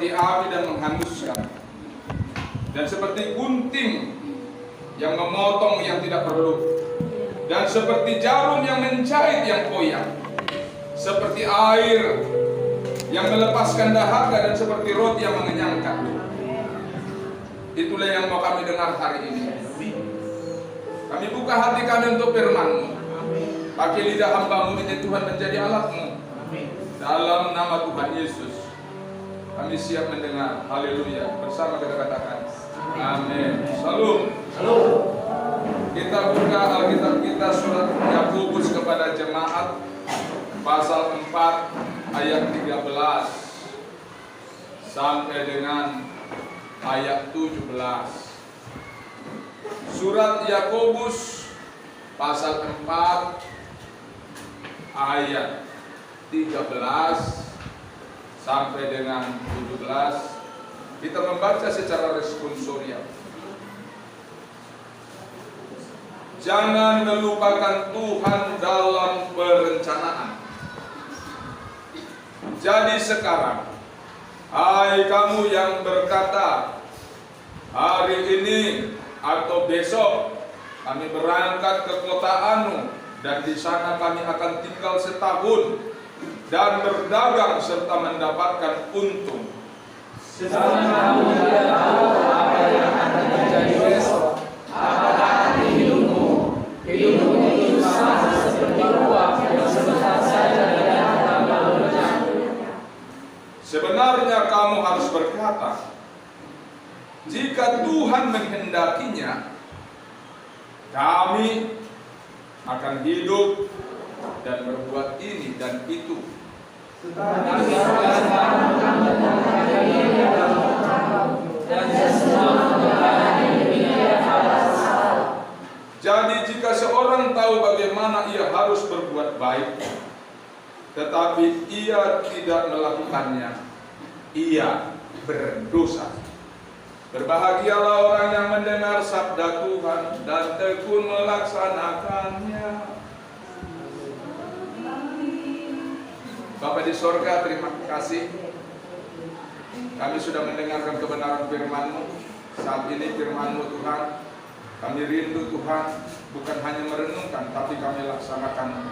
seperti api dan menghanguskan, dan seperti gunting yang memotong yang tidak perlu, dan seperti jarum yang menjahit yang koyak, seperti air yang melepaskan dahaga, dan seperti roti yang mengenyangkan. Itulah yang mau kami dengar hari ini. Kami buka hati kami untuk firman-Mu. Pakai lidah hamba-Mu ini Tuhan menjadi alat-Mu. Dalam nama Tuhan Yesus kami siap mendengar. Haleluya. Bersama kita katakan amin. Salam. Kita buka Alkitab kita surat Yakobus kepada jemaat pasal 4 ayat 13 sampai dengan ayat 17. Surat Yakobus pasal 4 ayat 13 sampai dengan 17. Kita membaca secara responsorial. Jangan melupakan Tuhan dalam perencanaan. Jadi sekarang, hai kamu yang berkata, hari ini atau besok kami berangkat ke kota Anu, dan di sana kami akan tinggal setahun dan berdagang serta mendapatkan untung. Sedangkan kamu tidak tahu apa yang akan terjadi besok. Apakah hidupmu itu sama seperti uap yang sebentar saja datang tanpa bekerja. Sebenarnya kamu harus berkata, jika Tuhan menghendakinya, kami akan hidup dan berbuat ini dan itu. Tetapi sekarang kamu akan mendengarkan ini dan semua perkataan ini adalah salah. Jadi jika seorang tahu bagaimana ia harus berbuat baik, tetapi ia tidak melakukannya, ia berdosa. Berbahagialah orang yang mendengar sabda Tuhan dan tekun melaksanakannya. Bapa di sorga, terima kasih. Kami sudah mendengarkan kebenaran firman-Mu. Saat ini firman-Mu Tuhan, kami rindu Tuhan, bukan hanya merenungkan, tapi kami laksanakan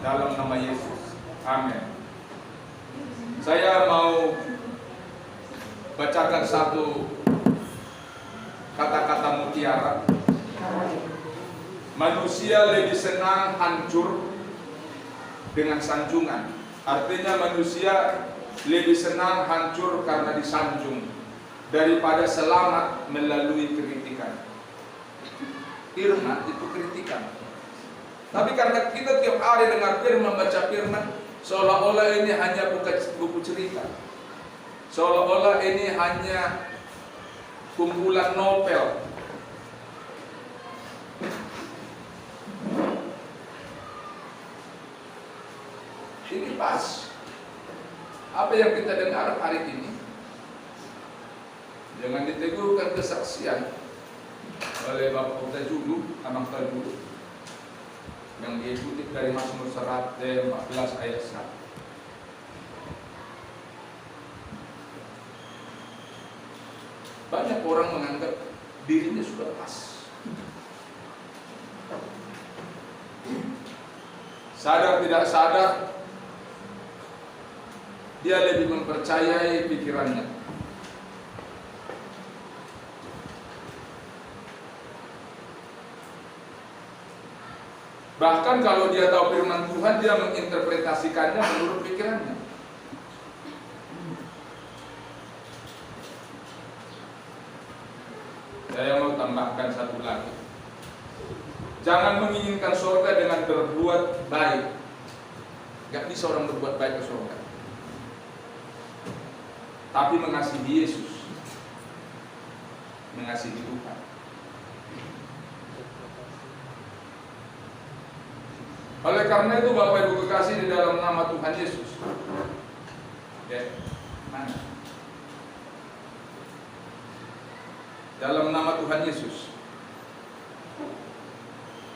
dalam nama Yesus. Amin. Saya mau bacakan satu kata-kata mutiara. Manusia lebih senang hancur dengan sanjungan. Artinya manusia lebih senang hancur karena disanjung daripada selamat melalui kritikan. Firman itu kritikan. Tapi karena kita tiap hari dengar firman, baca firman, seolah-olah ini hanya buku cerita, seolah-olah ini hanya kumpulan novel. Ini pas apa yang kita dengar hari ini. Jangan diteguhkan kesaksian oleh Bapak Tajulu, Anak Tajulu, yang diikuti dari Mazmur 114 ayat 1. Banyak orang menganggap dirinya sudah pas. Sadar tidak sadar, dia lebih mempercayai pikirannya. Bahkan kalau dia tahu firman Tuhan, dia menginterpretasikannya menurut pikirannya. Saya mau tambahkan satu lagi. Jangan menginginkan surga dengan berbuat baik. Gak bisa orang berbuat baik ke surga. Tapi mengasihi Yesus, mengasihi Tuhan. Oleh karena itu Bapak Ibu kekasih, di dalam nama Tuhan Yesus, mana? Dalam nama Tuhan Yesus,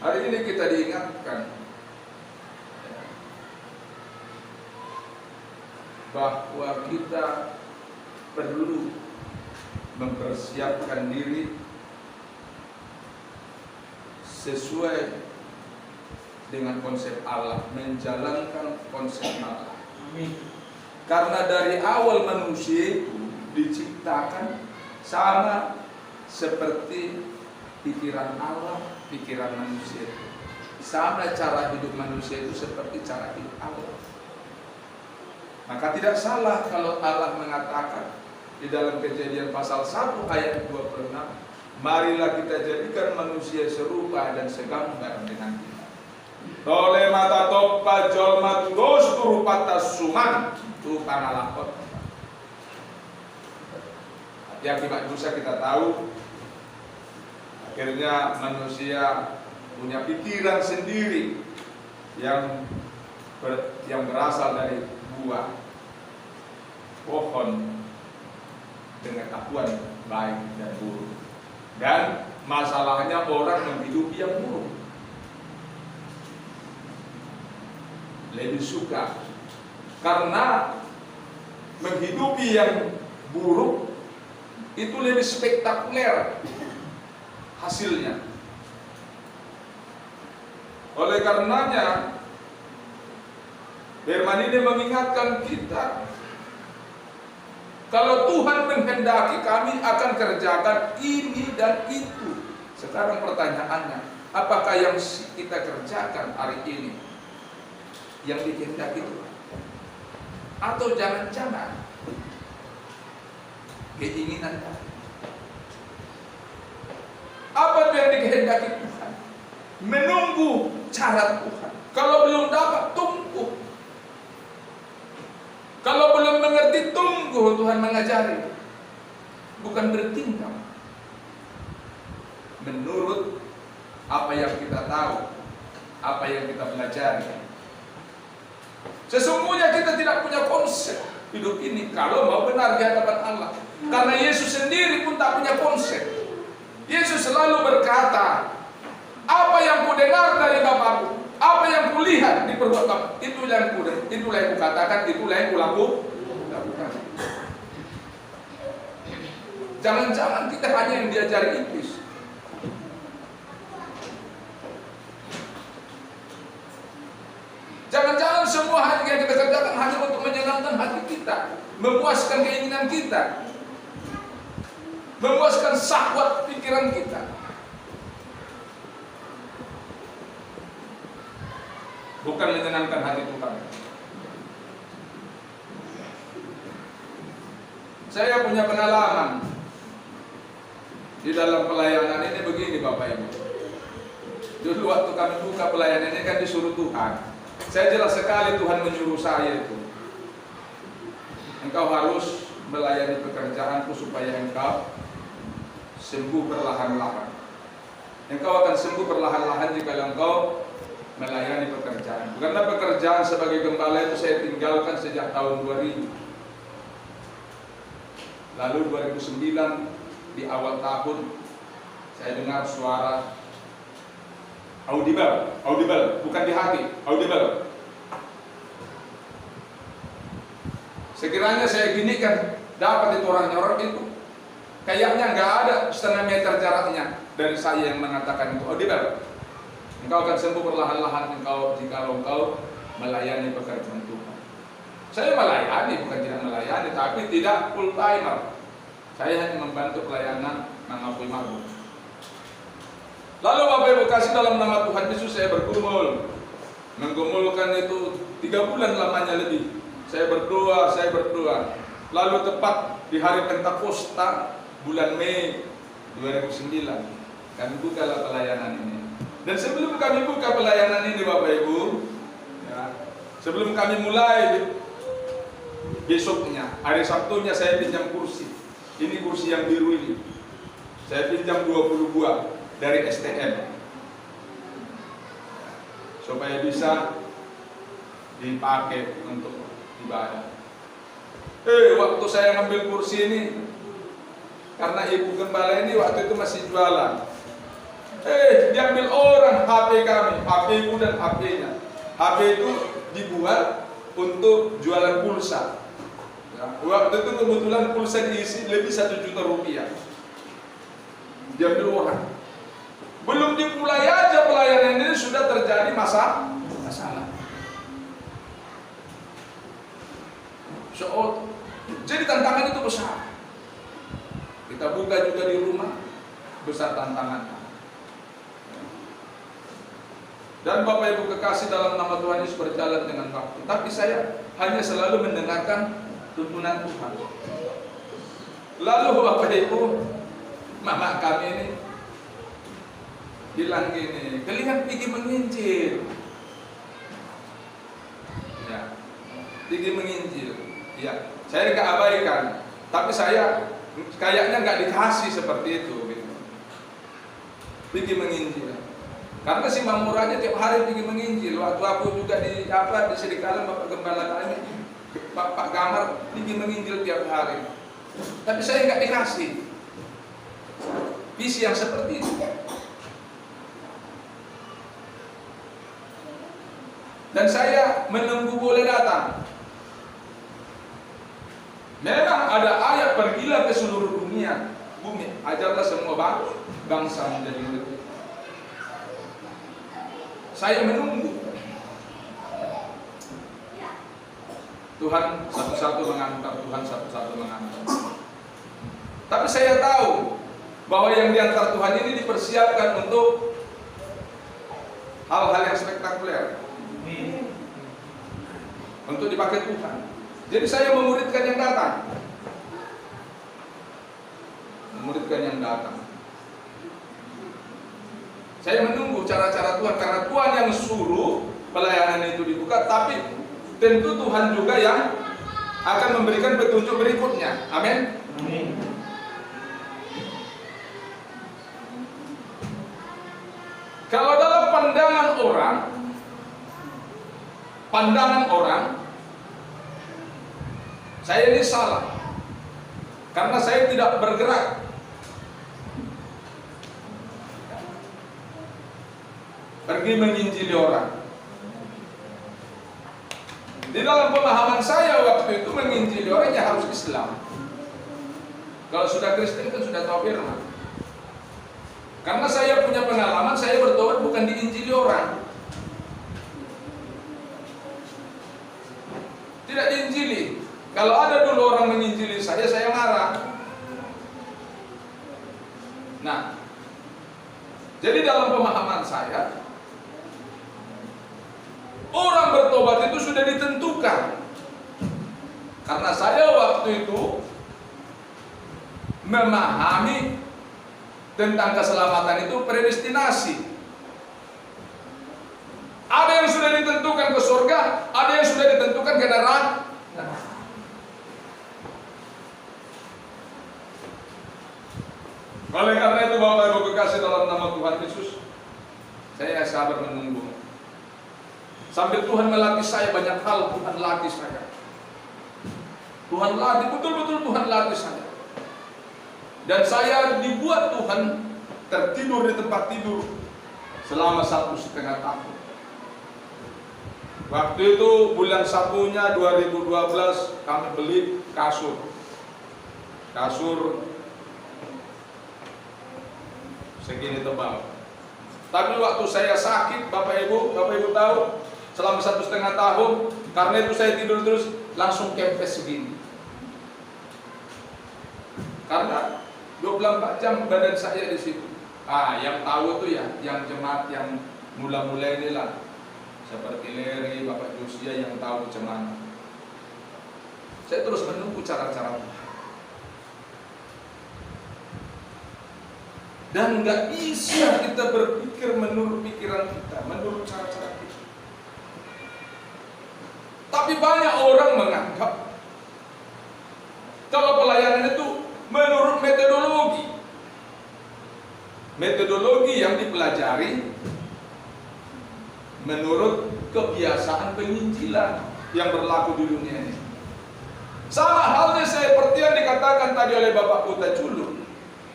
hari ini kita diingatkan bahwa kita perlu mempersiapkan diri sesuai dengan konsep Allah, menjalankan konsep Allah. Amin. Karena dari awal manusia itu diciptakan sama seperti pikiran Allah, pikiran manusia. Sama cara hidup manusia itu seperti cara hidup Allah. Maka tidak salah kalau Allah mengatakan di dalam Kejadian pasal 1 ayat 26, marilah kita jadikan manusia serupa dan segambar dengan kita. Tole mata topa jolma dos turupata suman tu pangalakot. Yang akibat dosa kita tahu, akhirnya manusia punya pikiran sendiri yang berasal dari buah pohon dengan ketahuan baik dan buruk. Dan masalahnya orang menghidupi yang buruk, lebih suka karena menghidupi yang buruk itu lebih spektakuler hasilnya. Oleh karenanya firman ini mengingatkan kita, kalau Tuhan menghendaki kami akan kerjakan ini dan itu. Sekarang pertanyaannya, apakah yang kita kerjakan hari ini yang dikehendaki Tuhan? Atau jangan-jangan keinginan kita? Apa itu yang dikehendaki Tuhan? Menunggu cara Tuhan. Kalau belum dapat, tunggu. Kalau belum mengerti, tunggu Tuhan mengajari. Bukan bertingkah menurut apa yang kita tahu, apa yang kita pelajari. Sesungguhnya kita tidak punya konsep hidup ini kalau mau benar di hadapan Allah. Karena Yesus sendiri pun tak punya konsep. Yesus selalu berkata, apa yang ku dengar dari Bapakku, apa yang kulihat di perbuatan Bapa, itulah yang kukatakan, itulah yang kulakukan. Jangan-jangan kita hanya yang diajari iblis. Jangan-jangan semua hal yang kita kerjakan hanya untuk menyenangkan hati kita, memuaskan keinginan kita, memuaskan syahwat pikiran kita. Bukan menyenangkan hati Tuhan. Saya punya pengalaman di dalam pelayanan ini begini Bapak Ibu. Dulu waktu kami buka pelayanan ini kan disuruh Tuhan. Saya jelas sekali Tuhan menyuruh saya itu, engkau harus melayani pekerjaanku supaya engkau sembuh perlahan-lahan. Engkau akan sembuh perlahan-lahan jika engkau melayani pekerjaan. Karena pekerjaan sebagai gembala itu saya tinggalkan sejak tahun 2000. Lalu 2009 di awal tahun saya dengar suara audible, bukan di hati, audible. Sekiranya saya gini kan dapat itu orang itu, kayaknya nggak ada setengah meter jaraknya dari saya yang mengatakan itu audible. Engkau akan sembuh perlahan-lahan jika engkau melayani pekerjaan Tuhan. Saya melayani, bukan tidak melayani, tapi tidak full timer. Saya hanya membantu pelayanan mengakui mabuk. Lalu Bapak Ibu kasih dalam nama Tuhan Yesus saya bergumul. Menggumulkan itu 3 bulan lamanya lebih. Saya berdoa. Lalu tepat di hari Pentakosta bulan Mei 2009 kami bukalah pelayanan ini. Dan sebelum kami buka pelayanan ini Bapak Ibu, ya, sebelum kami mulai besoknya, hari Sabtunya saya pinjam kursi. Ini kursi yang biru ini. Saya pinjam 20 buah dari STM supaya bisa dipakai untuk ibadah. Waktu saya ngambil kursi ini, karena ibu gembala ini waktu itu masih jualan. Diambil orang HP kami, HP ibu dan HP-nya. HP itu dibuat untuk jualan pulsa. Ya, Waktu itu kebetulan pulsa diisi lebih 1 juta rupiah. Diambil orang. Belum dimulai aja pelayanan ini sudah terjadi masalah. Jadi tantangan itu besar. Kita buka juga di rumah, besar tantangan. Dan Bapak Ibu kekasih, dalam nama Tuhan Yesus berjalan dengan waktu. Tapi saya hanya selalu mendengarkan tuntunan Tuhan. Lalu Bapak Ibu, mama kami ini bilang gini, kalian pergi menginjil. Ya, pergi menginjil. Ya, saya nggak abaikan, tapi saya kayaknya nggak dikasih seperti itu. Gitu. Pergi menginjil. Karena si Mamuranya tiap hari pergi menginjil. Waktu aku juga di Sedikalan, Bapak Gembala kami, Pak Gamar pergi menginjil tiap hari. Tapi saya nggak dikasih visi yang seperti itu. Dan saya menunggu boleh datang. Memang ada ayat, pergilah ke seluruh dunia, bumi, ajarlah semua bangsa menjadi murid. Saya menunggu Tuhan satu-satu mengantar, Tuhan satu-satu mengantar. Tapi saya tahu bahwa yang diantar Tuhan ini dipersiapkan untuk hal-hal yang spektakuler, untuk dipakai Tuhan. Jadi saya memuridkan yang datang, Saya menunggu cara-cara Tuhan, karena Tuhan yang suruh pelayanan itu dibuka, tapi tentu Tuhan juga yang akan memberikan petunjuk berikutnya. Amin. Kalau dalam pandangan orang, saya ini salah, karena saya tidak bergerak. Pergi menginjili orang. Di dalam pemahaman saya waktu itu, menginjili orang ya harus Islam. Kalau sudah Kristen kan sudah tahu firman. Karena saya punya pengalaman, saya bertobat bukan diinjili orang. Tidak diinjili. Kalau ada dulu orang menginjili saya marah. Nah, jadi dalam pemahaman saya, orang bertobat itu sudah ditentukan. Karena saya waktu itu memahami tentang keselamatan itu predestinasi. Ada yang sudah ditentukan ke surga, ada yang sudah ditentukan ke neraka. Oleh karena itu Bapak Ibu kekasih dalam nama Tuhan Yesus, saya sabar menunggu. Sambil Tuhan melatih saya banyak hal, Tuhan latih saya. Tuhan latih, betul-betul Tuhan latih saya. Dan saya dibuat Tuhan tertidur di tempat tidur selama 1,5 tahun. Waktu itu bulan 1-nya 2012 kami beli kasur segini tebal. Tapi waktu saya sakit, Bapak Ibu tahu, selama 1,5 tahun, karena itu saya tidur terus, langsung kempes segini. Karena 24 jam badan saya di situ. Yang tahu itu ya, yang jemaat yang mula-mula inilah, seperti Leri, Bapak Josia yang tahu bagaimana. Saya terus menunggu cara-cara Tuhan. Dan nggak bisa kita berpikir menurut pikiran kita, menurut cara-cara kita. Tapi banyak orang menganggap kalau pelayanan itu menurut metodologi yang dipelajari menurut kebiasaan penginjilan yang berlaku di dunia ini. Sama halnya seperti yang dikatakan tadi oleh Bapak Puta Culu.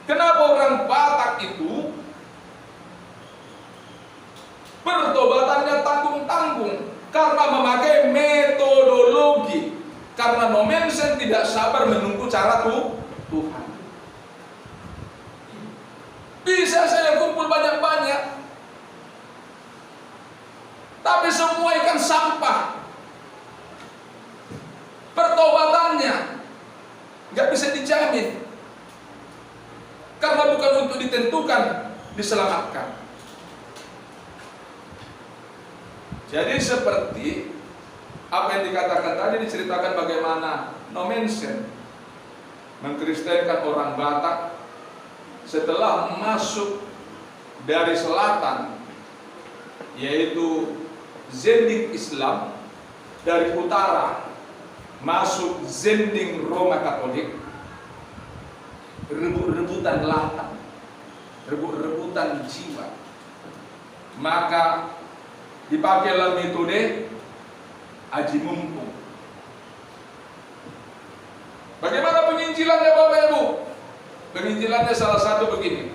Kenapa orang Batak itu pertobatannya tanggung-tanggung? Karena memakai metodologi. Karena nomensen tidak sabar menunggu cara Tuhan. Bisa saya kumpul banyak-banyak, tapi semua ikan sampah. Pertobatannya nggak bisa dijamin, karena bukan untuk ditentukan diselamatkan. Jadi seperti apa yang dikatakan tadi, diceritakan bagaimana nomensen mengkristenkan orang Batak setelah masuk dari selatan, yaitu Zending Islam, dari utara masuk Zending Roma Katolik, rebut-rebutan latang, rebut-rebutan jiwa. Maka dipakailah metode aji mumpung. Bagaimana penginjilannya Bapak Ibu? Penginjilannya salah satu begini.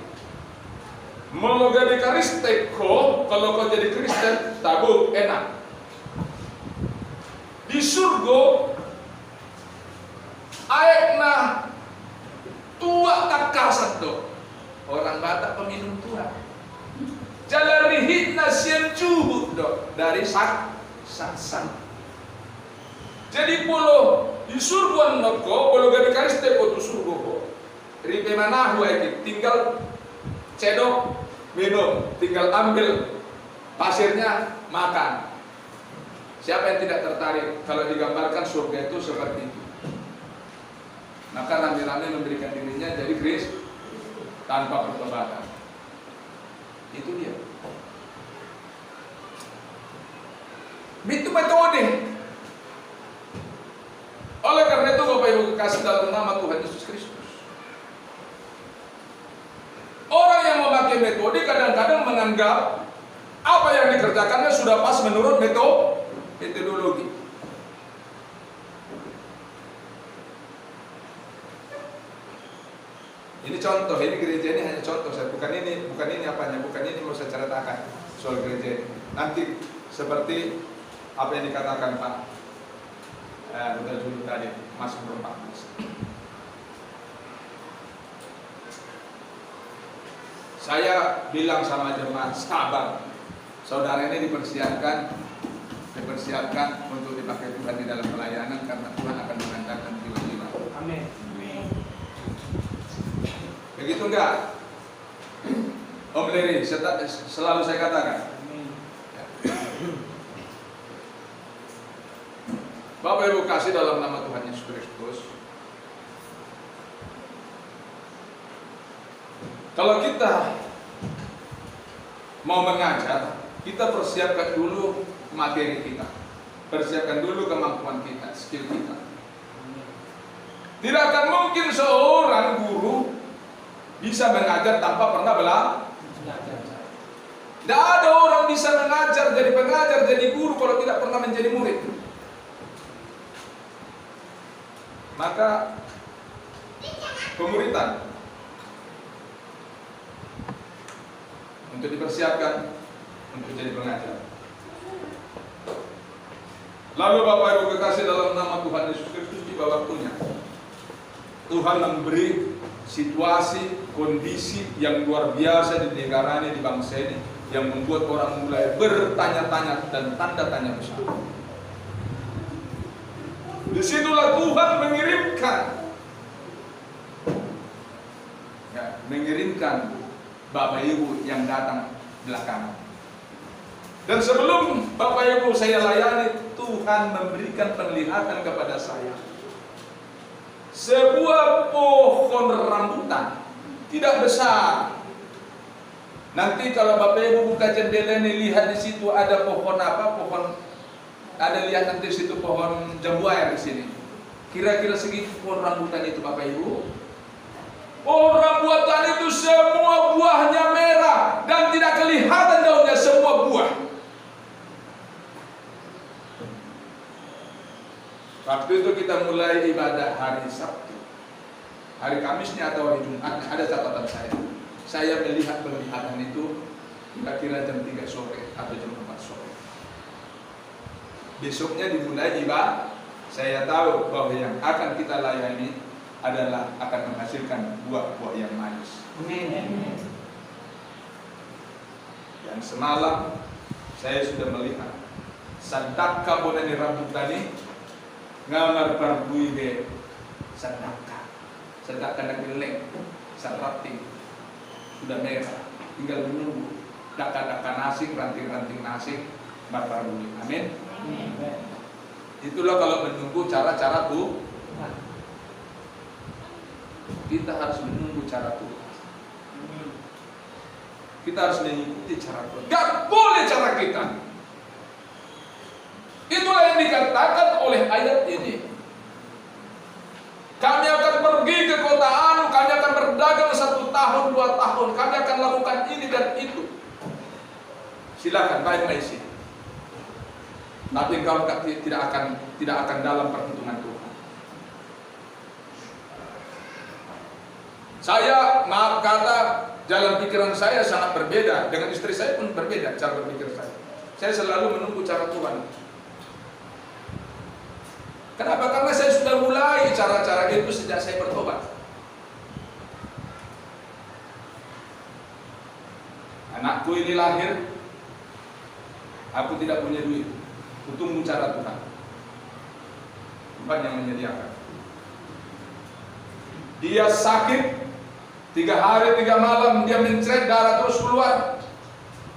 Mau jadi Kristeko, kalau kau jadi Kristen, tabuk enak. Di surga, aekna tua kakasat do. Orang Batak peminum tua. Jalarihitna sian cuhut do. Dari saksang. Jadi polo di surga noko, polo gadi Kristeko tu surga ko. Ripe manahu aiki, tinggal cedok minum, tinggal ambil pasirnya makan. Siapa yang tidak tertarik kalau digambarkan surga itu seperti itu? Maka rame-rame memberikan dirinya jadi Kristus tanpa pertobatan. Itu dia. Itu metode. Oleh karena itu Bapak Ibu kasih dalam nama Tuhan Yesus Kristus. Orang yang memakai metode kadang-kadang menganggap apa yang dikerjakannya sudah pas menurut metodologi. Ini contoh, ini gereja ini hanya contoh, bukan ini apanya, bukan ini mau saya ceritakan soal gereja ini. Nanti seperti apa yang dikatakan Pak Duta Julu tadi, Mas Bro Pak Mas. Saya bilang sama jemaat, sabar. Saudara ini dipersiapkan untuk dipakai Tuhan di dalam pelayanan, karena Tuhan akan mengandalkan jiwa-jiwa. Amin. Begitu enggak? Om Leri, selalu saya katakan. Bapak Ibu kasih dalam nama Tuhan Yesus Kristus. Kalau kita mau mengajar, kita persiapkan dulu materi kita, persiapkan dulu kemampuan kita, skill kita. Tidak akan mungkin seorang guru bisa mengajar tanpa pernah belajar. Tidak ada orang bisa mengajar, jadi pengajar, jadi guru kalau tidak pernah menjadi murid. Maka pemuridan untuk dipersiapkan untuk jadi pengajar. Lalu Bapak Ibu kekasih dalam nama Tuhan Yesus Kristus, tiba waktunya Tuhan memberi situasi, kondisi yang luar biasa di negara ini, di bangsa ini, yang membuat orang mulai bertanya-tanya dan tanda tanya besar. Disitulah Tuhan mengirimkan Bapak Ibu yang datang belakangan. Dan sebelum Bapak Ibu saya layani, Tuhan memberikan penglihatan kepada saya. Sebuah pohon rambutan, tidak besar. Nanti kalau Bapak Ibu buka jendela ini, lihat di situ ada pohon apa? Ada lihat nanti di situ pohon jambu air di sini. Kira-kira segitu pohon rambutan itu Bapak Ibu. Pohon rambutan itu semua buahnya merah dan tidak kelihatan daunnya, semua buah. Waktu itu kita mulai ibadah hari Sabtu, hari Kamisnya atau hari Jumatnya, ada catatan saya. Saya melihat penglihatan itu kira-kira jam 3 sore atau jam 4 sore. Besoknya dimulai ibadah saya tahu bahwa yang akan kita layani adalah akan menghasilkan buah-buah yang manis. Amin. Dan semalam saya sudah melihat sadaka bonani rambut tadi ngamar parbuige sadaka nageleng sarati sudah merah, tinggal menunggu daka-daka nasi, ranting-ranting nasi parbuige. Amin. Itulah kalau menunggu cara-cara Tuhan. Kita harus menunggu cara Tuhan. Kita harus mengikuti cara Tuhan. Gak boleh cara kita. Itulah yang dikatakan oleh ayat ini. Kami akan pergi ke kota anu, kami akan berdagang 1 tahun, 2 tahun, kami akan lakukan ini dan itu. Silakan, baik-baik sih. Tapi engkau tidak akan dalam perhitungan Tuhan. Saya, maaf kata, jalan pikiran saya sangat berbeda. Dengan istri saya pun berbeda cara berpikir saya. Saya selalu menunggu cara Tuhan. Kenapa? Karena saya sudah mulai cara-cara itu sejak saya bertobat. Anakku ini lahir, aku tidak punya duit. Tunggu cara Tuhan. Tuhan yang menyediakan. Dia sakit 3 hari 3 malam, dia mencret darah terus keluar.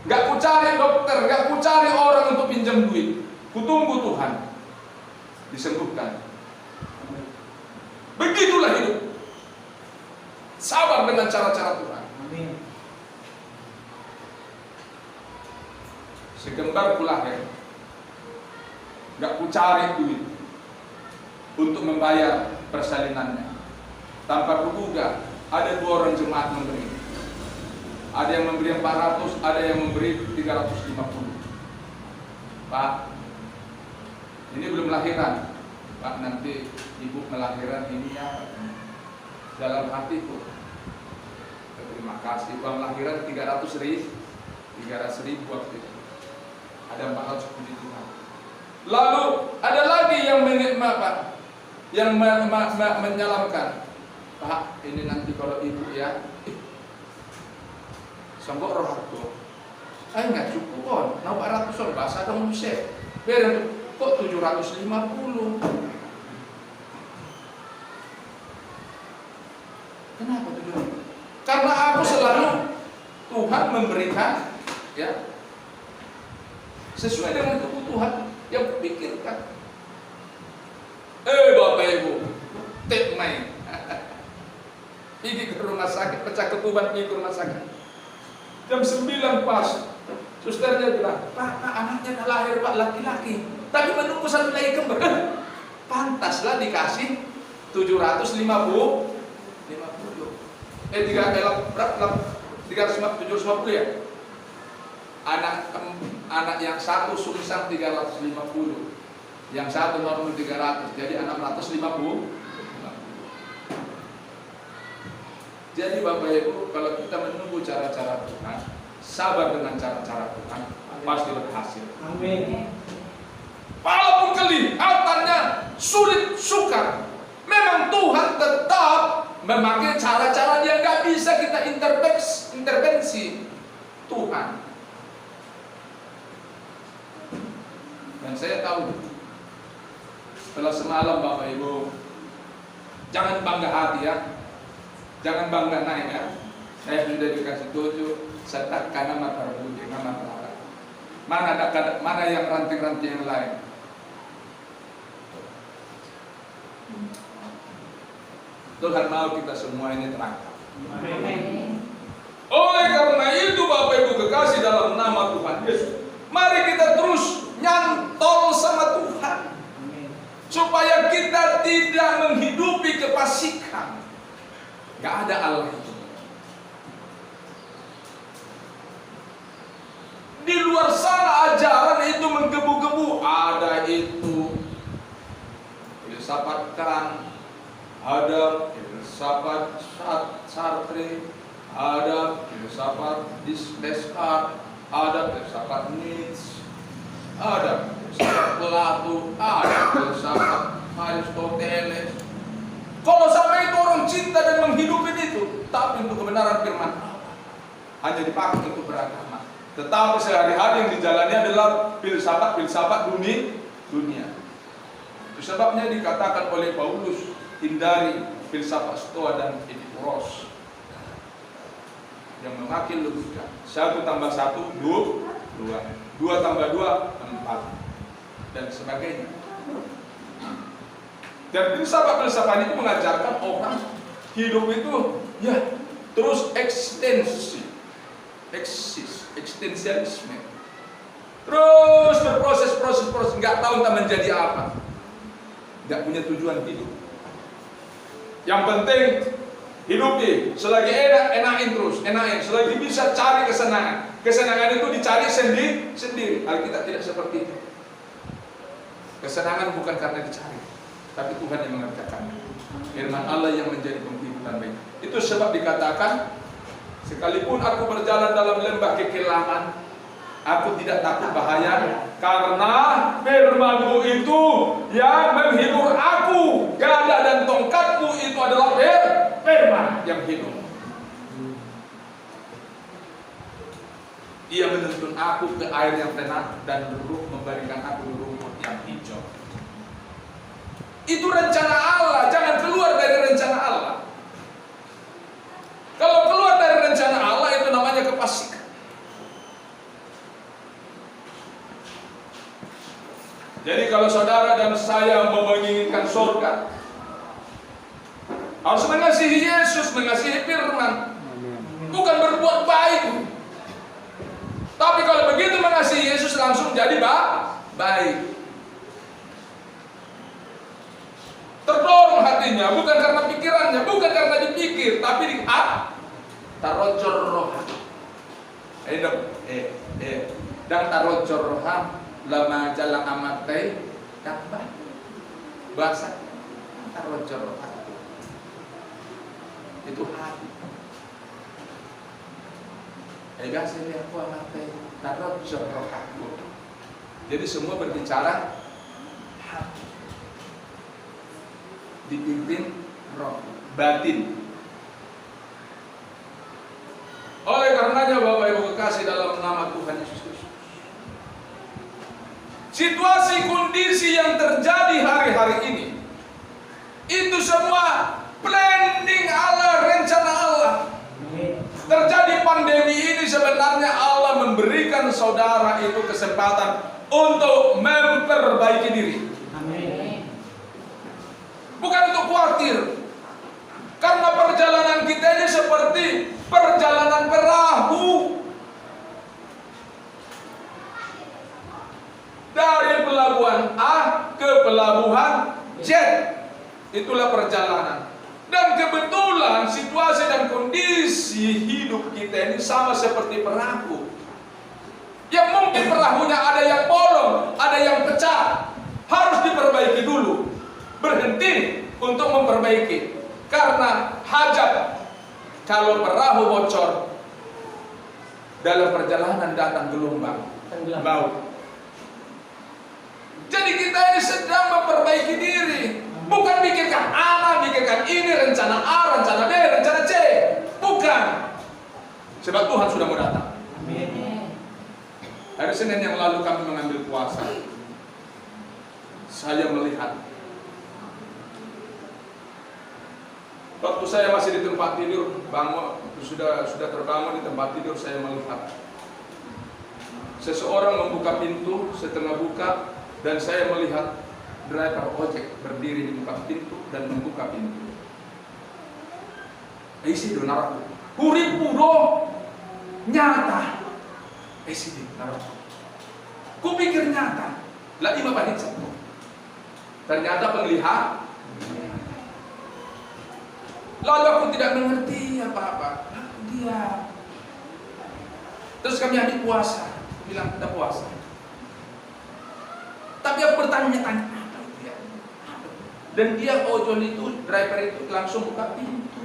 Gak ku cari dokter, gak ku cari orang untuk pinjam duit. Ku tunggu Tuhan disembuhkan. Begitulah hidup. Sabar dengan cara-cara Tuhan. Sekembar ku lahir, gak ku cari duit untuk membayar persalinannya. Tanpa kuduga ada 2 orang jemaat memberi. Ada yang memberi 400, ada yang memberi 350. Pak, ini belum lahiran. Pak, nanti ibu melahiran ini ya. Dalam hatiku, terima kasih. Uang lahiran 300.000 waktu itu. Ada 400 puji Tuhan. Lalu ada lagi yang menyalamkan. Pak, ini nanti kalau ibu ya, sanggup roh aku. Nggak cukup kon, nau 400 on bahasa dong musik. Biar kok 750. Kenapa 750? Karena aku selalu Tuhan memberikan ya sesuai dengan kebutuhan yang kupikirkan. Bapak Ibu, tek main. Pergi ke rumah sakit, pecah ketuban, pergi ke rumah sakit. Jam 9 pas, susternya bilang, Pak, anaknya dah lahir Pak, laki-laki. Tapi menunggu 1 lagi kembar. Pantaslah dikasih 750 ya. Anak yang satu sungsang 350, yang satu normal 300, jadi 650. Jadi Bapak Ibu, kalau kita menunggu cara-cara Tuhan, sabar dengan cara-cara Tuhan, pasti berhasil. Amin. Walaupun kelihatannya sulit, sukar, memang Tuhan tetap memakai cara-cara yang gak bisa kita intervensi Tuhan. Dan saya tahu, setelah semalam Bapak Ibu, jangan bangga hati ya. Jangan bangga naik ya. Saya sudah dikasih 7 serta karena mata bunyi, nama pelara. Mana yang ranting-ranting yang lain? Tuhan mau kita semua ini terangkat. Oleh karena itu Bapak Ibu kekasih dalam nama Tuhan Yesus, mari kita terus nyantol sama Tuhan, supaya kita tidak menghidupi kefasikan. Gak ada Allah itu. Di luar sana ajaran itu menggebu-gebu. Ada itu filsafat Kant, ada filsafat Sartre, ada filsafat Descartes, ada filsafat Nietzsche, ada filsafat Plato, ada filsafat Aristoteles. Kalau sampai itu orang cinta dan menghidupin itu, tapi untuk kebenaran firman hanya dipakai untuk beragama. Tetapi sehari-hari yang dijalani adalah filsafat dunia. Itu sebabnya dikatakan oleh Paulus, hindari filsafat Stoa dan Epikuros yang memakai logika. 1 tambah 1 2, 2 tambah 2 4 dan sebagainya. Dan filsafat itu mengajarkan orang hidup itu ya terus eksistensialisme. Terus berproses, nggak tahu entah menjadi apa. Nggak punya tujuan hidup. Yang penting hidupi, selagi enakin terus, selagi bisa cari kesenangan. Kesenangan itu dicari sendiri. Alkitab tidak seperti itu. Kesenangan bukan karena dicari, tapi Tuhan yang mengerjakannya. Firman Allah yang menjadi penghidupan baik. Itu sebab dikatakan, sekalipun aku berjalan dalam lembah kekelaman, aku tidak takut bahaya, karena firman-Mu itu yang menghibur aku. Gada dan tongkat-Mu itu adalah firman yang hidup. Ia menuntun aku ke air yang tenang dan memberikan aku rumput yang hijau. Itu rencana Allah, jangan keluar dari rencana Allah. Kalau keluar dari rencana Allah itu namanya kefasikan. Jadi kalau saudara dan saya mau menginginkan surga, harus mengasihi Yesus, mengasihi firman, bukan berbuat baik. Tapi kalau begitu mengasihi Yesus langsung jadi baik. Terdorong hatinya, bukan karena pikirannya, bukan karena dipikir, tapi di tarojor roha. Dan tarojor roha lama jalan amatai kabar bahasa tarojor roha itu hati. Saya aku amatai tarojor roha. Jadi semua berbicara hati, dipimpin roh, batin. Oleh karenanya Bapak Ibu kekasih dalam nama Tuhan Yesus Kristus, situasi kondisi yang terjadi hari-hari ini itu semua planning Allah, rencana Allah. Terjadi pandemi ini sebenarnya Allah memberikan saudara itu kesempatan untuk memperbaiki diri. Bukan untuk khawatir. Karena perjalanan kita ini seperti perjalanan perahu. Dari pelabuhan A ke pelabuhan Z. Itulah perjalanan. Dan kebetulan situasi dan kondisi hidup kita ini sama seperti perahu. Yang mungkin perahunya ada yang bolong, ada yang pecah. Harus diperbaiki dulu. Berhenti untuk memperbaiki. Karena hajat kalau perahu bocor, dalam perjalanan datang gelombang bau. Jadi kita ini sedang memperbaiki diri. Bukan pikirkan A, pikirkan ini, rencana A, rencana B, rencana C. Bukan. Sebab Tuhan sudah mau datang. Hari Senin yang lalu kami mengambil puasa. Saya melihat, waktu saya masih di tempat tidur, sudah terbangun di tempat tidur, saya melihat seseorang membuka pintu, setengah buka, dan saya melihat driver ojek berdiri di muka pintu dan membuka pintu. Isi do naraku, huripu do nyata. Isi do naraku. Kupikir nyata, lah ima balik satu. Ternyata penglihatan. Lalu aku tidak mengerti apa-apa. Aku diam. Terus kami adik puasa, bilang kita puasa. Tapi aku bertanya-tanya. Dan dia ojol itu, driver itu langsung buka pintu.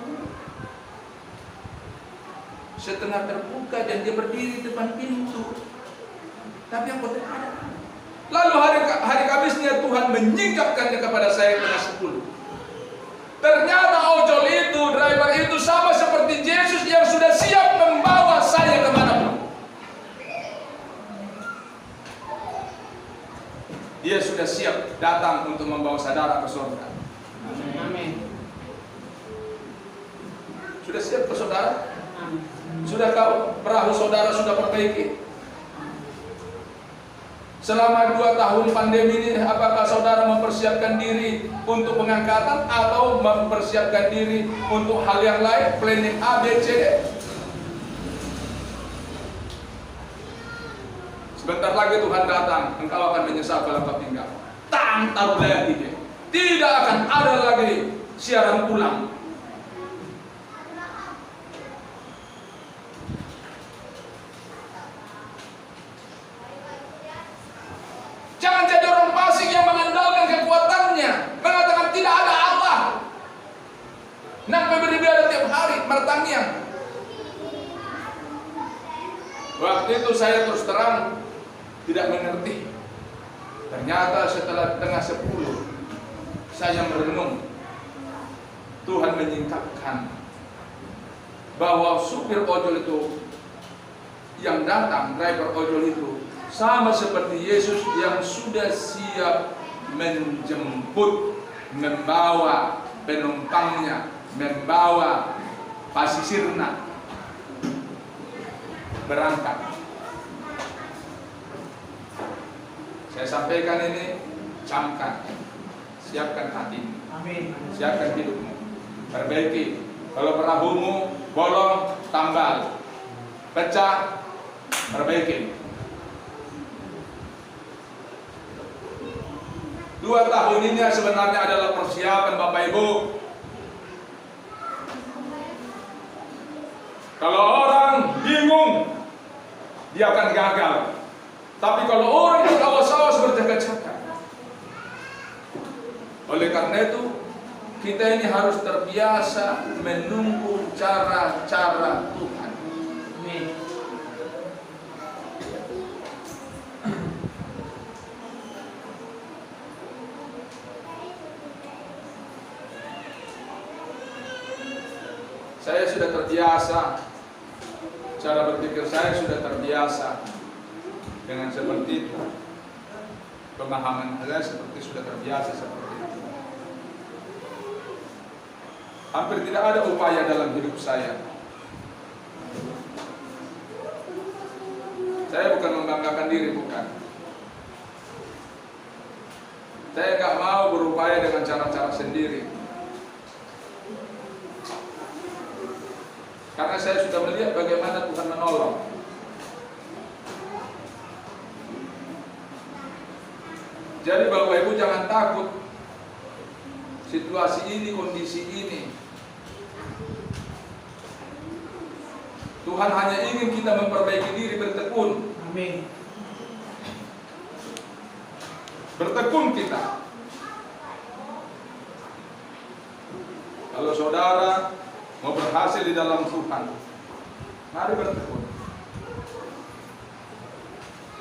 Setengah terbuka dan dia berdiri di depan pintu. Tapi aku tidak ada. Lalu hari Kamisnya Tuhan menyingkapkannya kepada saya tengah 10. Ternyata ojol itu, driver itu sama seperti Yesus yang sudah siap membawa saya kemanapun. Dia sudah siap datang untuk membawa saudara ke surga. Amin. Sudah siap ke saudara? Sudah kau perahu saudara sudah perbaiki? Selama 2 tahun pandemi ini, apakah saudara mempersiapkan diri untuk pengangkatan atau mempersiapkan diri untuk hal yang lain, planning A, B, C, D? Sebentar lagi Tuhan datang, engkau akan menyesal kalau kau tinggal. Taruh lagi dia. Tidak akan ada lagi siaran ulang. Jangan jadi orang fasik yang mengandalkan kekuatannya, mengatakan tidak ada Allah. Nampak beribadah tiap hari, mertangiang. Waktu itu saya terus terang tidak mengerti. Ternyata setelah tengah 10 saya merenung, Tuhan menyingkapkan bahwa supir ojol itu yang datang, driver ojol itu sama seperti Yesus yang sudah siap menjemput, membawa penumpangnya, membawa pasisirna berangkat. Saya sampaikan ini, camkan, siapkan hati, Amin. siapkan hidupmu, perbaiki. Kalau perahumu bolong, tambal, pecah, perbaiki. 2 tahun ini sebenarnya adalah persiapan Bapak Ibu. Kalau orang bingung, dia akan gagal. Tapi kalau orang berawas-awas berjaga-jaga. Oleh karena itu, kita ini harus terbiasa menunggu cara-cara Tuhan. Amin. Saya sudah terbiasa, cara berpikir saya sudah terbiasa dengan seperti itu. Pemahaman saya seperti sudah terbiasa seperti itu. Hampir tidak ada upaya dalam hidup saya. Saya bukan membanggakan diri, bukan. Saya nggak mau berupaya dengan cara-cara sendiri. Karena saya sudah melihat bagaimana Tuhan menolong. Jadi Bapak Ibu jangan takut. Situasi ini, kondisi ini, Tuhan hanya ingin kita memperbaiki diri, bertekun. Amin. Bertekun kita. Kalau saudara mau berhasil di dalam Tuhan, mari bertekun.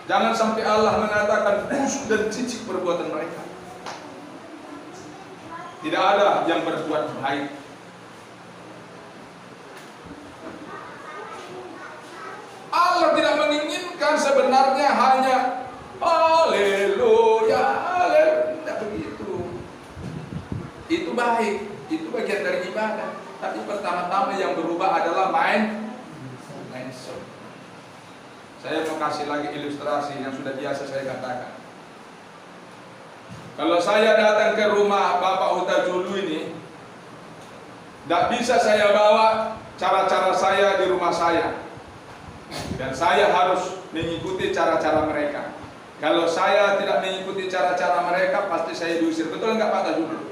Jangan sampai Allah mengatakan busuk dan cicik perbuatan mereka. Tidak ada yang berbuat baik. Allah tidak menginginkan sebenarnya hanya haleluya, haleluya. Tidak begitu. Itu baik, itu bagian dari ibadah. Tapi pertama-tama yang berubah adalah mindset. Saya mau kasih lagi ilustrasi yang sudah biasa saya katakan. Kalau saya datang ke rumah Bapak Huta Julu ini, tidak bisa saya bawa cara-cara saya di rumah saya. Dan saya harus mengikuti cara-cara mereka. Kalau saya tidak mengikuti cara-cara mereka, pasti saya diusir. Betul enggak Pak Tajulu?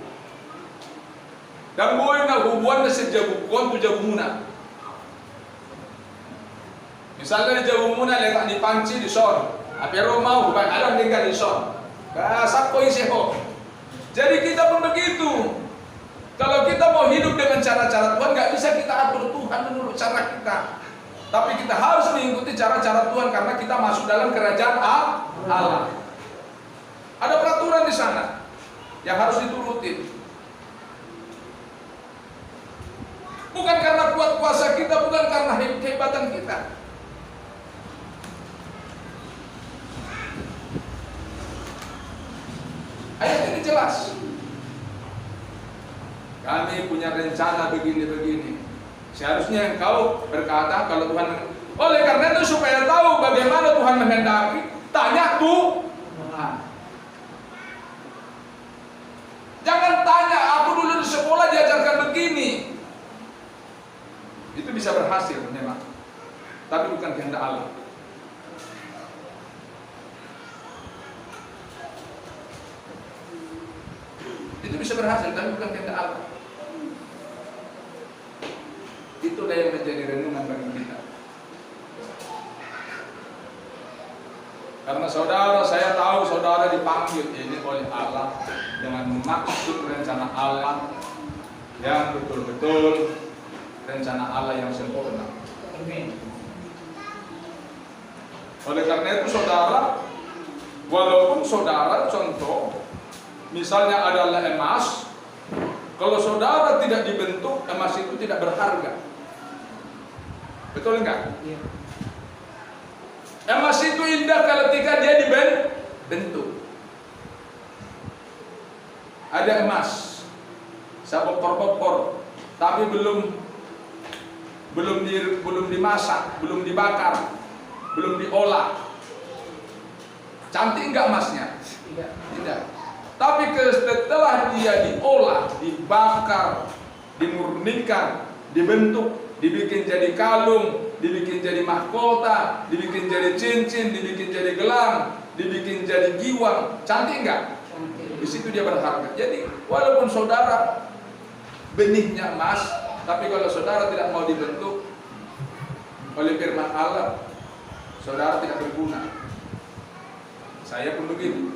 Dan boleh na hubungan na sejabukuan tu jabumuna. Misalnya di jabumuna letak di panci di son. Pero mau bukan alam tinggal di son. Kasak ko iseho. Jadi kita pun begitu. Kalau kita mau hidup dengan cara-cara Tuhan, nggak bisa kita atur Tuhan menurut cara kita. Tapi kita harus mengikuti cara-cara Tuhan karena kita masuk dalam kerajaan Allah. Ada peraturan di sana yang harus diturutin. Bukan karena kuat kuasa kita, bukan karena kehebatan kita. Ayat ini jelas. Kami punya rencana begini-begini. Seharusnya engkau berkata kalau Tuhan, oleh karena itu supaya tahu bagaimana Tuhan menghendaki, tanya Tuhan. Jangan tanya, aku dulu di sekolah diajarkan begini. Itu bisa berhasil memang, tapi bukan kehendak Allah. Itu bisa berhasil, tapi bukan kehendak Allah. Itulah yang menjadi renungan bagi kita. Karena saudara, saya tahu saudara dipanggil ini oleh Allah dengan maksud rencana Allah yang betul-betul rencana Allah yang sempurna. Amin. Oleh karena itu saudara, walaupun saudara contoh, misalnya adalah emas, kalau saudara tidak dibentuk, emas itu tidak berharga. Betul enggak? Iya. Emas itu indah ketika dia dibentuk. Ada emas, sabokor-bokor, tapi belum dimasak, belum dibakar, belum diolah. Cantik enggak emasnya? Tidak. Tidak. Tapi setelah dia diolah, dibakar, dimurnikan, dibentuk, dibikin jadi kalung, dibikin jadi mahkota, dibikin jadi cincin, dibikin jadi gelang, dibikin jadi giwang, cantik enggak? Cantik. Di situ dia berharga. Jadi walaupun saudara benihnya emas, tapi kalau saudara tidak mau dibentuk oleh firman Allah, saudara tidak berguna. Saya pun begitu.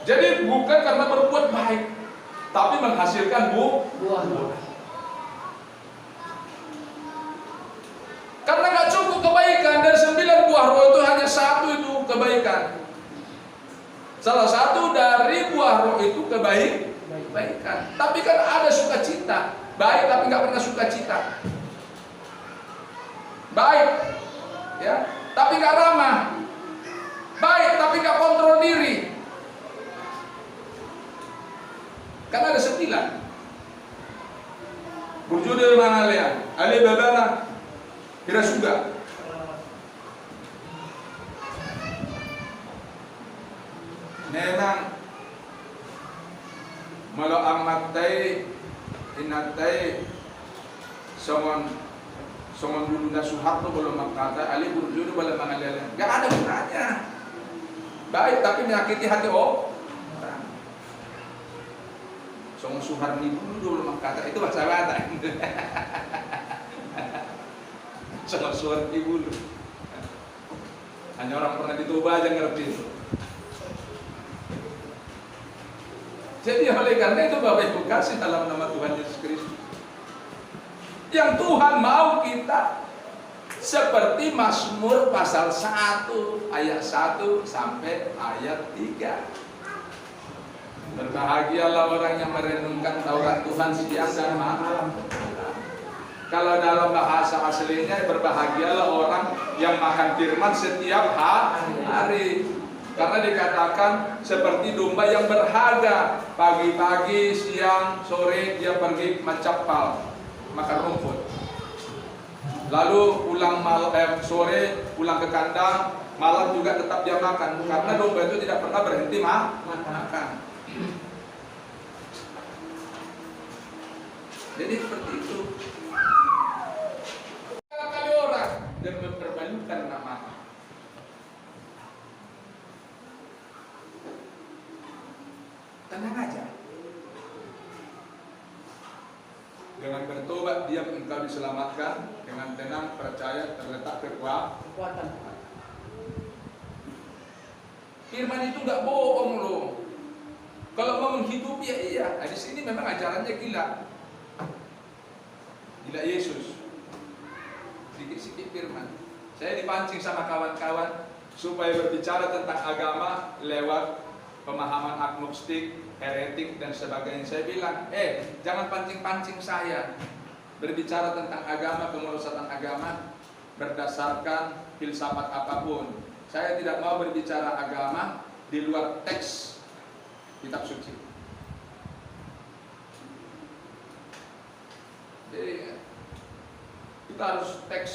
Jadi bukan karena berbuat baik, tapi menghasilkan Buah. Karena nggak cukup kebaikan, dari 9 buah roh itu hanya satu itu kebaikan. Salah satu dari buah roh itu kebaikan. Tapi kan ada sukacita, baik tapi nggak pernah sukacita. Baik, ya, tapi nggak ramah. Baik tapi nggak kontrol diri. Kan ada 9. Berjudul mana lihat? Ali babana kira sudah. Memang malu amatai inatai songon dulu na Soeharto belum makata Ali berjudul belum mengalir. Gak ada gunanya. Baik tapi menyakiti hati orang. Songon Soeharni dulu belum makata itu bahasa Batak. Songon Soeharni dulu. Hanya orang pernah ditoba aja ngerti itu. Jadi oleh karena itu Bapak Ibu kasih dalam nama Tuhan Yesus Kristus, yang Tuhan mau kita seperti Mazmur pasal 1 ayat 1 sampai ayat 3. Berbahagialah orang yang merenungkan Taurat Tuhan siang dan malam. Kalau dalam bahasa aslinya berbahagialah orang yang makan firman setiap hari. Karena dikatakan seperti domba yang berharga, pagi-pagi, siang, sore dia pergi mencapal, makan rumput. Lalu pulang sore pulang ke kandang, malam juga tetap dia makan. Karena domba itu tidak pernah berhenti makan. Jadi seperti itu. Kali orang dan memperbalukan nama. Tenang aja. Dengan bertobat diam engkau diselamatkan, dengan tenang percaya terletak kekuatan. Firman itu nggak bohong loh. Kalau mau menghidupi ya iya. Nah, di sini memang ajarannya gila Yesus. Sedikit-sedikit firman. Saya dipancing sama kawan-kawan supaya berbicara tentang agama lewat pemahaman agnostik, heretik dan sebagainya. Saya bilang, jangan pancing-pancing saya berbicara tentang agama, pengurusan agama berdasarkan filsafat apapun. Saya tidak mau berbicara agama di luar teks kitab suci. Jadi kita harus teks.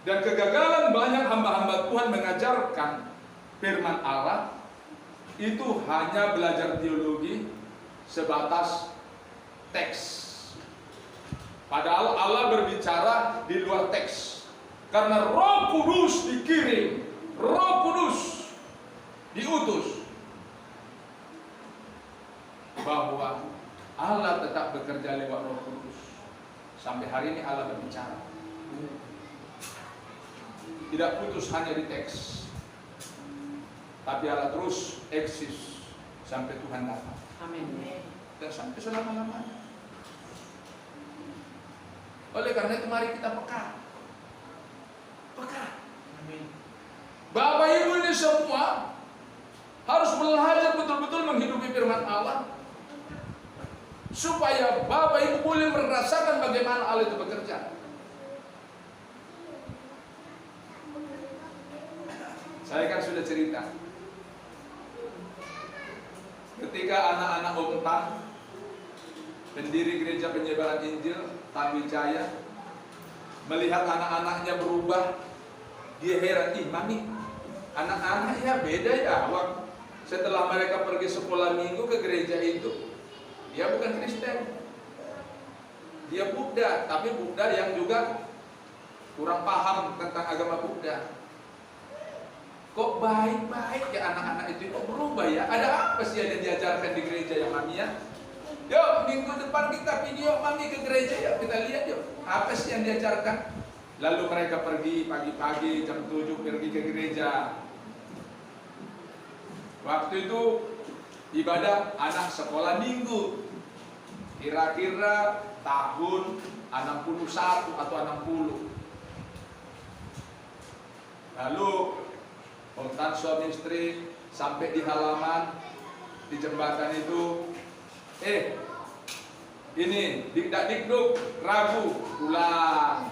Dan kegagalan banyak hamba-hamba Tuhan mengajarkan firman Allah itu hanya belajar teologi sebatas teks. Padahal Allah berbicara di luar teks. Karena Roh Kudus dikirim, Roh Kudus diutus, bahwa Allah tetap bekerja lewat Roh Kudus. Sampai hari ini Allah berbicara. Tidak putus hanya di teks, tapi Allah terus eksis sampai Tuhan datang. Amin. Dan sampai selama-lamanya. Oleh karena itu mari kita peka. Peka. Amin. Bapak Ibu ini semua harus belajar betul-betul menghidupi firman Allah, supaya Bapak Ibu boleh merasakan bagaimana Allah itu bekerja. Saya kan sudah cerita, ketika anak-anak Om Tan, pendiri gereja penyebaran Injil Tanwijaya, melihat anak-anaknya berubah, dia heran, Mami, anak-anak ya beda ya. Setelah mereka pergi sekolah minggu ke gereja itu, dia bukan Kristen, dia Buddha, tapi Buddha yang juga kurang paham tentang agama Buddha. Kok baik-baik ya anak-anak itu, kok berubah ya? Ada apa sih yang diajarkan di gereja ya Mami ya? Yuk minggu depan kita video Mami ke gereja ya, kita lihat yuk apa sih yang diajarkan. Lalu mereka pergi pagi-pagi jam 7 pergi ke gereja. Waktu itu ibadah anak sekolah minggu, kira-kira tahun 61 atau 60. Lalu Om Tan suami istri sampai di halaman, di jembatan itu, ini dik-dak-dikduk, ragu, pulang.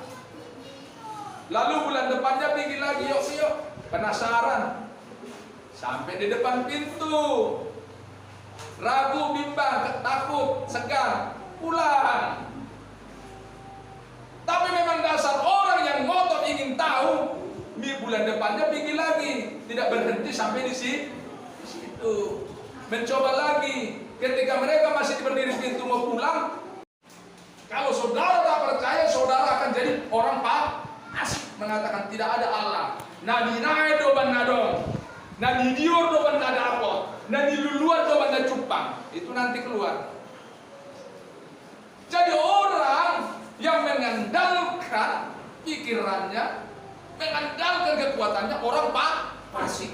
Lalu bulan depannya pergi lagi, yuk, penasaran. Sampai di depan pintu, ragu, bimbang, takut, segan, pulang. Tapi memang dasar orang yang ngotot ingin tahu, bulan depannya pergi lagi, tidak berhenti sampai di situ, mencoba lagi. Ketika mereka masih berdiri pintu mau pulang, kalau saudara tak percaya, saudara akan jadi orang asik mengatakan tidak ada Allah. Nadi nae doban nadong, nadi dior doban nadapot, nadi luluan doban cupang. Itu nanti keluar. Jadi orang yang mengandalkan pikirannya, mengandalkan kekuatannya, orang fasik,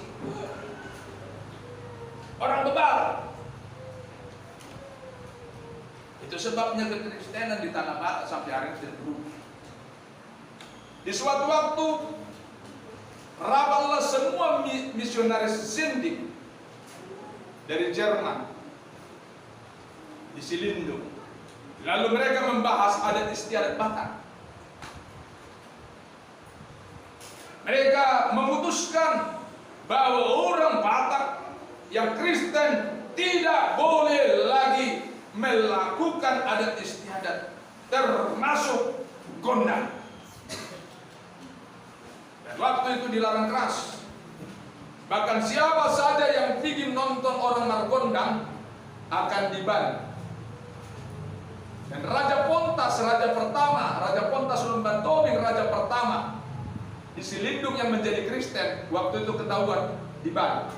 orang bebal. Itu sebabnya kekristenan di tanah Batak sampai hari ini tidak berubah. Di suatu waktu raballah semua misionaris Zindik dari Jerman di Silindung. Lalu mereka membahas adat istiadat Batak. Mereka memutuskan bahwa orang Batak yang Kristen tidak boleh lagi melakukan adat istiadat, termasuk gondang. Dan waktu itu dilarang keras. Bahkan siapa saja yang ingin nonton orang margondang akan diban. Dan Raja Pontas, Raja Lumban Tobing, Raja pertama di Silindung yang menjadi Kristen, waktu itu ketahuan diban.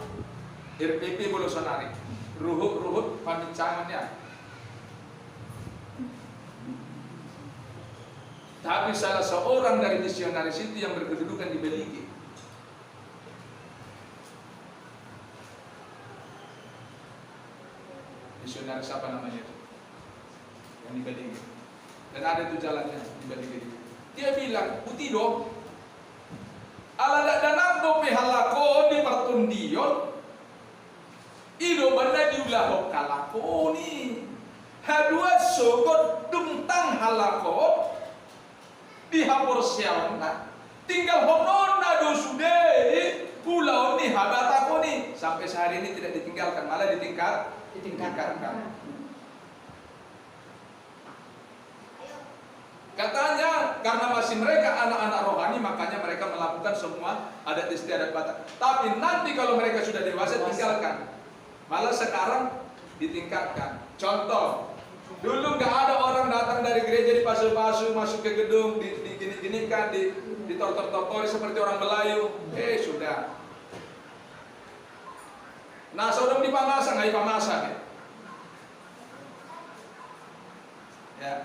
RPP Bolosonari, ruhut pambicangannya. Tapi salah seorang dari misionaris itu yang berkedudukan di Belgia, misionaris apa namanya itu, yang di Belgia, dan ada itu jalannya di Belgia. Dia bilang, Putido, ala dak danang do pihalako di pertundion ido benda diulah kalako ni hadua sogot dumtang halako dihapur siawana tinggal honon nado sudah pulau ni habatako ni sampai sehari ini tidak ditinggalkan, malah ditingkatkan. Katanya karena masih mereka anak-anak rohani, makanya mereka melakukan semua adat istiadat Batak. Tapi nanti kalau mereka sudah dewasa tinggalkan. Malah sekarang ditingkatkan. Contoh, dulu nggak ada orang datang dari gereja di pasu-pasu masuk ke gedung, digini-ginikan, ditortor-tortori seperti orang Melayu. Sudah. Nah, saudara di pamasan, nggak di pamasan ya. Ya.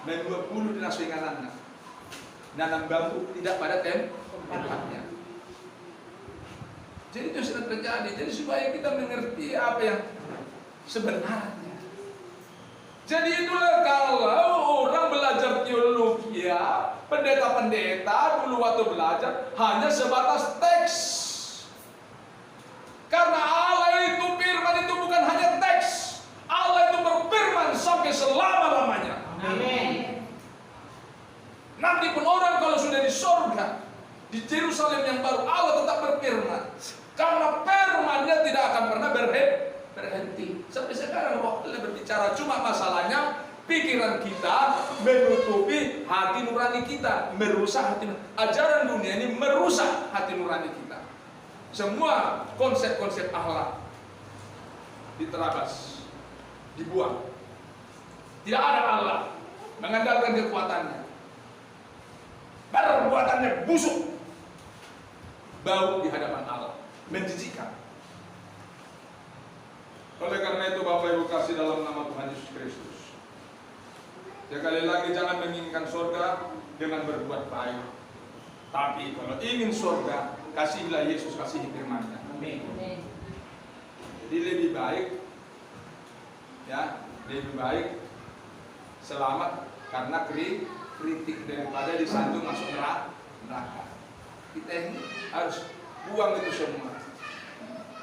Dan 20 di naswinganannya. Nanam bambu tidak pada tempatnya. Jadi itu sudah terjadi. Jadi supaya kita mengerti apa yang sebenarnya. Jadi itulah kalau orang belajar teologi ya, pendeta-pendeta dulu waktu belajar hanya sebatas teks. Karena Allah itu firman itu bukan hanya teks. Allah itu berfirman sampai selama-lamanya. Amin. Nanti pun orang kalau sudah di sorga, di Yerusalem yang baru, Allah tetap berfirman. Karena firman-Nya tidak akan pernah berhenti. Sampai sekarang Allah berbicara, cuma masalahnya pikiran kita menutupi hati nurani kita, merusak hati. Ajaran dunia ini merusak hati nurani kita. Semua konsep-konsep akhlak diterabas, dibuang. Tidak ada Allah, mengandalkan kekuatannya. Perbuatannya busuk, bau di hadapan Allah, menjijikkan. Oleh karena itu Bapak Ibu kasih dalam nama Tuhan Yesus Kristus, sekali lagi jangan menginginkan surga dengan berbuat baik. Tapi kalau ingin surga, kasihilah Yesus, kasihi firman-Nya. Amin. Jadi lebih baik, ya, lebih baik selamat karena kritik daripada disanjung masuk neraka. Kita ini harus buang itu semua.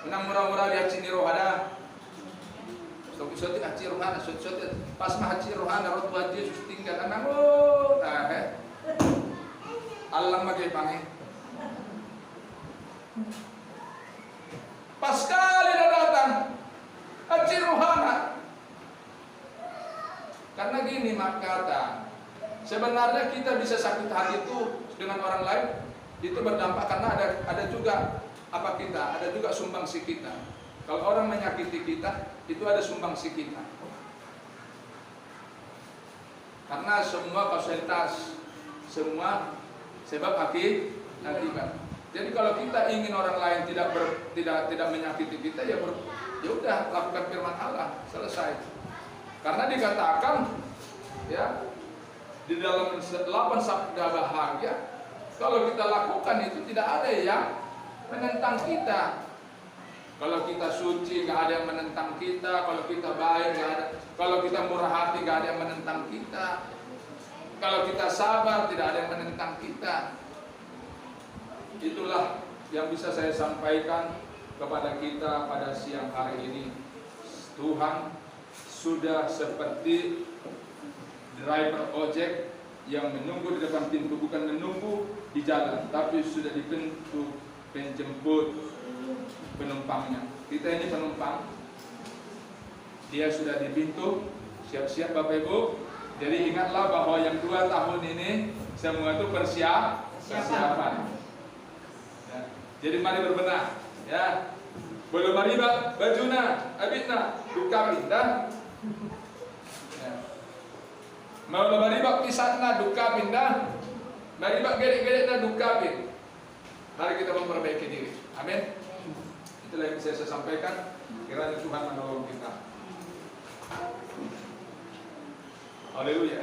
Menang murah-murah di haji rohana. Sotik haji rohana, sotik pas mah haji rohana roh Tuhan Yesus tinggal anak Allah makai pange. Pas kali dah datang haji rohana. Karena gini mak kata, sebenarnya kita bisa sakit hati itu dengan orang lain itu berdampak karena ada juga apa kita, ada juga sumbangsi kita. Kalau orang menyakiti kita, itu ada sumbangsi kita. Karena semua kausalitas, semua sebab akibat. Jadi kalau kita ingin orang lain tidak menyakiti kita, ya udah lakukan firman Allah, selesai. Karena dikatakan ya di dalam 8 sabda bahagia, kalau kita lakukan itu tidak ada yang menentang kita. Kalau kita suci nggak ada yang menentang kita, kalau kita baik nggak ada, kalau kita murah hati nggak ada yang menentang kita, kalau kita sabar tidak ada yang menentang kita. Itulah yang bisa saya sampaikan kepada kita pada siang hari ini. Tuhan sudah seperti driver ojek yang menunggu di depan pintu, bukan menunggu di jalan, tapi sudah di pintu penjemput penumpangnya. Kita ini penumpang, dia sudah di pintu, siap-siap Bapak Ibu. Jadi ingatlah bahwa yang 2 tahun ini semua itu persiapan. Ya. Jadi mari berbenah, ya. Belum mariba bajuna abitna duka pindah. Mau mariba pisatna duka pindah. Mariba gedek-gedekna duka pin. Mari kita memperbaiki diri. Amin. Itulah yang bisa saya sampaikan. Kiranya Tuhan menolong kita. Haleluya.